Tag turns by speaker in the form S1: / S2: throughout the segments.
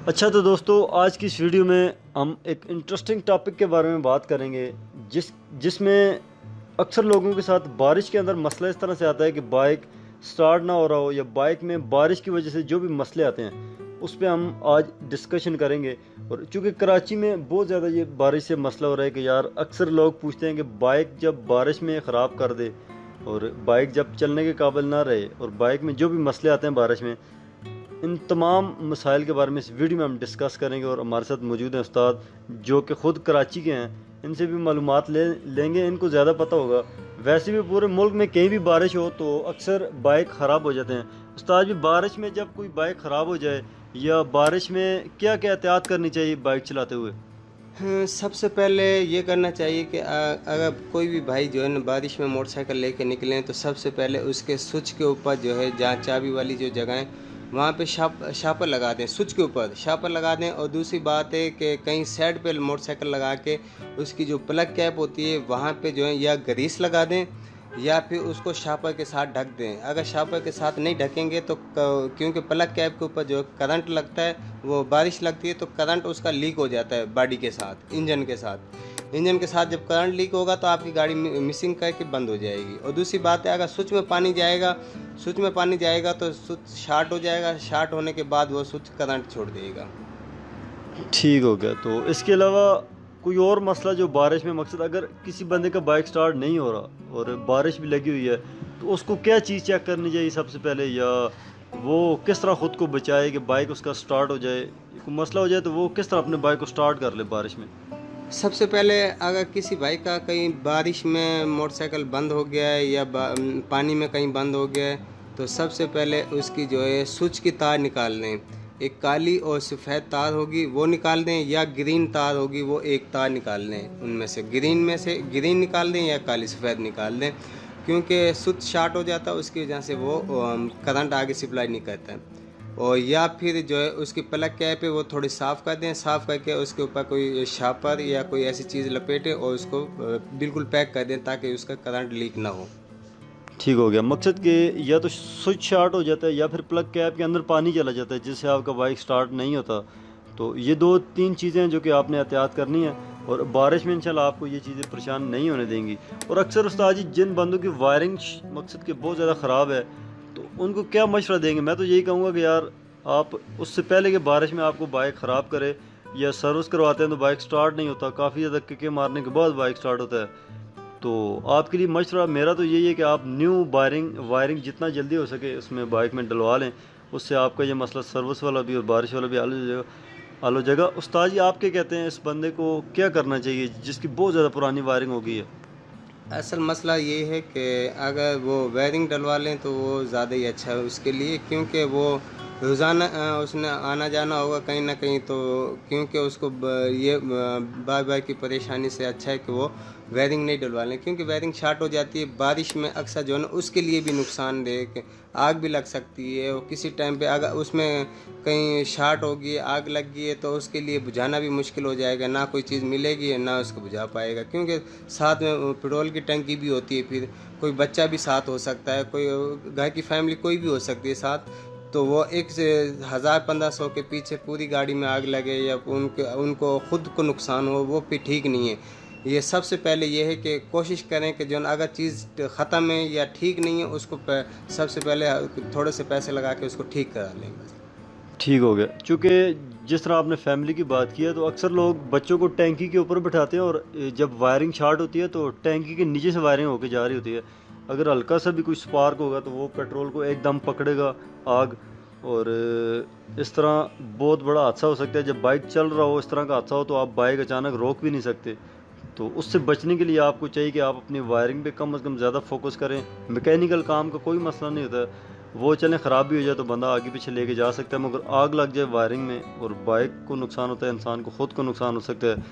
S1: अच्छा तो दोस्तों, आज की इस वीडियो में हम एक इंटरेस्टिंग टॉपिक के बारे में बात करेंगे जिसमें अक्सर लोगों के साथ बारिश के अंदर मसला इस तरह से आता है कि बाइक स्टार्ट ना हो रहा हो, या बाइक में बारिश की वजह से जो भी मसले आते हैं उस पर हम आज डिस्कशन करेंगे। और चूँकि कराची में बहुत ज़्यादा ये बारिश से मसला हो रहा है कि यार अक्सर लोग पूछते हैं कि बाइक जब बारिश में ख़राब कर दे और बाइक जब चलने के काबिल ना रहे, और बाइक में जो भी मसले आते हैं बारिश में, इन तमाम मसाइल के बारे में इस वीडियो में हम डिस्कस करेंगे। और हमारे साथ मौजूद हैं उस्ताद जो कि ख़ुद कराची के हैं, इनसे भी मालूमात लेंगे, इनको ज़्यादा पता होगा। वैसे भी पूरे मुल्क में कहीं भी बारिश हो तो अक्सर बाइक ख़राब हो जाते हैं। उस्ताद भी, बारिश में जब कोई बाइक ख़राब हो जाए या बारिश में क्या क्या एहतियात करनी चाहिए बाइक चलाते हुए?
S2: हाँ, सबसे पहले ये करना चाहिए कि अगर कोई भी भाई जो है ना बारिश में मोटरसाइकिल लेके निकले तो सबसे पहले उसके स्विच के ऊपर जो है, जहाँ चाबी वाली जो जगह है वहाँ पे शापर लगा दें। स्विच के ऊपर शापर लगा दें। और दूसरी बात है कि कहीं साइड पे मोटरसाइकिल लगा के उसकी जो प्लग कैप होती है वहाँ पे जो है या ग्रीस लगा दें या फिर उसको शापर के साथ ढक दें। अगर शापर के साथ नहीं ढकेंगे तो क्योंकि प्लग कैप के ऊपर जो करंट लगता है, वो बारिश लगती है तो करंट उसका लीक हो जाता है बॉडी के साथ, इंजन के साथ जब करंट लीक होगा तो आपकी गाड़ी मिसिंग करके बंद हो जाएगी। और दूसरी बात है, अगर स्विच में पानी जाएगा तो स्विच शार्ट हो जाएगा। शार्ट होने के बाद वो स्विच करंट छोड़ देगा।
S1: ठीक हो गया। तो इसके अलावा कोई और मसला जो बारिश में, मकसद अगर किसी बंदे का बाइक स्टार्ट नहीं हो रहा और बारिश भी लगी हुई है तो उसको क्या चीज़ चेक करनी चाहिए सबसे पहले, या वो किस तरह ख़ुद को बचाए कि बाइक उसका स्टार्ट हो जाए? कोई मसला हो जाए तो वो किस तरह अपने बाइक को स्टार्ट कर ले बारिश में?
S2: सबसे पहले अगर किसी भाई का कहीं बारिश में मोटरसाइकिल बंद हो गया है या पानी में कहीं बंद हो गया है तो सबसे पहले उसकी जो है स्विच की तार निकाल लें। एक काली और सफ़ेद तार होगी वो निकाल दें, या ग्रीन तार होगी वो एक तार निकाल लें। उनमें से ग्रीन निकाल दें या काली सफ़ेद निकाल दें, क्योंकि स्विच शार्ट हो जाता है उसकी वजह से वो करंट आगे सप्लाई नहीं करता है। और या फिर जो है उसकी प्लग कैप है वो थोड़ी साफ़ कर दें। साफ़ करके उसके ऊपर कोई शापर या कोई ऐसी चीज़ लपेटें और उसको बिल्कुल पैक कर दें ताकि उसका करंट लीक ना हो।
S1: ठीक हो गया। मकसद कि या तो स्विच शार्ट हो जाता है या फिर प्लग कैप के अंदर पानी चला जाता है जिससे आपका बाइक स्टार्ट नहीं होता। तो ये दो तीन चीज़ें हैं जो कि आपने एहतियात करनी है, और बारिश में इंशाल्लाह आपको ये चीज़ें परेशान नहीं होने देंगी। और अक्सर उस्ताद जी, जिन बंदों की वायरिंग मकसद के बहुत ज़्यादा ख़राब है तो उनको क्या मशवरा देंगे? मैं तो यही कहूँगा कि यार आप उससे पहले कि बारिश में आपको बाइक ख़राब करे, या सर्विस करवाते हैं तो बाइक स्टार्ट नहीं होता, काफ़ी ज़्यादा किकें मारने के बाद बाइक स्टार्ट होता है, तो आपके लिए मशवरा मेरा तो यही है कि आप न्यू वायरिंग जितना जल्दी हो सके उसमें बाइक में डलवा लें। उससे आपका ये मसला सर्विस वाला भी और बारिश वाला भी हल हो जाएगा। उस्ताद जी, आप क्या कहते हैं, इस बंदे को क्या करना चाहिए जिसकी बहुत ज़्यादा पुरानी वायरिंग हो गई है?
S2: असल मसला ये है कि अगर वो वायरिंग डलवा लें तो वो ज़्यादा ही अच्छा है उसके लिए, क्योंकि वो रोज़ाना उसने आना जाना होगा कहीं ना कहीं। तो क्योंकि उसको ये बार बार की परेशानी से अच्छा है कि वो वायरिंग नहीं डलवा लें, क्योंकि वायरिंग शार्ट हो जाती है बारिश में। अक्सर जो है ना उसके लिए भी नुकसानदेह कि आग भी लग सकती है। और किसी टाइम पे अगर उसमें कहीं शार्ट होगी, आग लग गई है तो उसके लिए बुझाना भी मुश्किल हो जाएगा। ना कोई चीज़ मिलेगी ना उसको बुझा पाएगा, क्योंकि साथ में पेट्रोल की टंकी भी होती है। फिर कोई बच्चा भी साथ हो सकता है, कोई घर की फैमिली कोई भी हो सकती है साथ। तो वो एक से 1000-1500 के पीछे पूरी गाड़ी में आग लगे या उनको खुद को नुकसान हो, वो भी ठीक नहीं है। ये सबसे पहले ये है कि कोशिश करें कि जो अगर चीज़ ख़त्म है या ठीक नहीं है उसको सबसे पहले थोड़े से पैसे लगा के उसको ठीक करा लें बस।
S1: ठीक हो गया। चूँकि जिस तरह आपने फैमिली की बात की है तो अक्सर लोग बच्चों को टैंकी के ऊपर बैठाते हैं, और जब वायरिंग शार्ट होती है तो टैंकी के नीचे से वायरिंग होकर जा रही होती है। अगर हल्का सा भी कोई स्पार्क होगा तो वो पेट्रोल को एकदम पकड़ेगा आग, और इस तरह बहुत बड़ा हादसा हो सकता है। जब बाइक चल रहा हो, इस तरह का हादसा हो तो आप बाइक अचानक रोक भी नहीं सकते। तो उससे बचने के लिए आपको चाहिए कि आप अपनी वायरिंग पे कम से कम ज़्यादा फोकस करें। मैकेनिकल काम का कोई मसला नहीं होता है, वो चलें ख़राब भी हो जाए तो बंदा आगे पीछे लेके जा सकता है, मगर आग लग जाए वायरिंग में और बाइक को नुकसान होता है, इंसान को ख़ुद को नुकसान हो सकता है,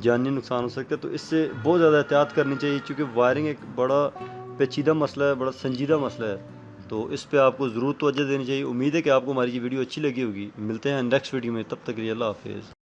S1: जानी नुकसान हो सकता है। तो इससे बहुत ज़्यादा एहतियात करनी चाहिए, क्योंकि वायरिंग एक बड़ा पेचीदा मसला है, बड़ा संजीदा मसला है। तो इस पर आपको ज़रूर तवज्जो देनी चाहिए। उम्मीद है कि आपको हमारी ये वीडियो अच्छी लगी होगी। मिलते हैं नेक्स्ट वीडियो में, तब तक के लिए अल्लाह हाफिज़।